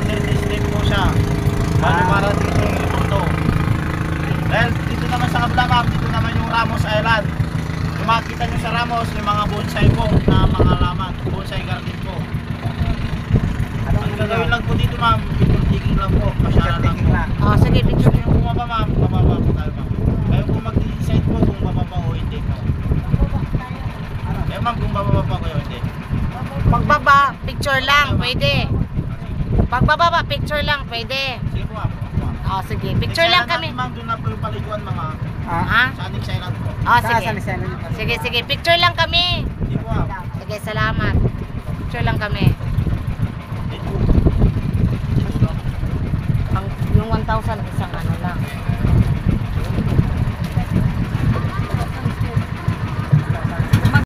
400 po siya. Bali para dito yung ito. Dahil dito naman sa kabila ma'am, dito naman yung Ramos Island. Kung makikita nyo sa Ramos, yung mga bonsai po na mga laman, bonsai garden po. Ang gagawin lang po dito ma'am, picture taking lang po, pasyalan lang po. Oh, sige, picture. Kung bumaba ma'am, bababa po tayo ma'am. Kayo po mag-decide po kung bababa o hindi po. Kayo ma'am, kung bababa po kayo hindi. Pagbaba, picture lang, pwede. Pagbaba, picture lang, pwede. Sige po ma'am. Oh, sige, picture lang kami. Ma'am, doon na po yung paliguan mga Ha? sa Annex Island po. Oh, sige. Sige, sige, picture lang kami. Sige po ma'am. Sige, salamat. Picture lang kami. Ang, yung 1,000 isang ano lang.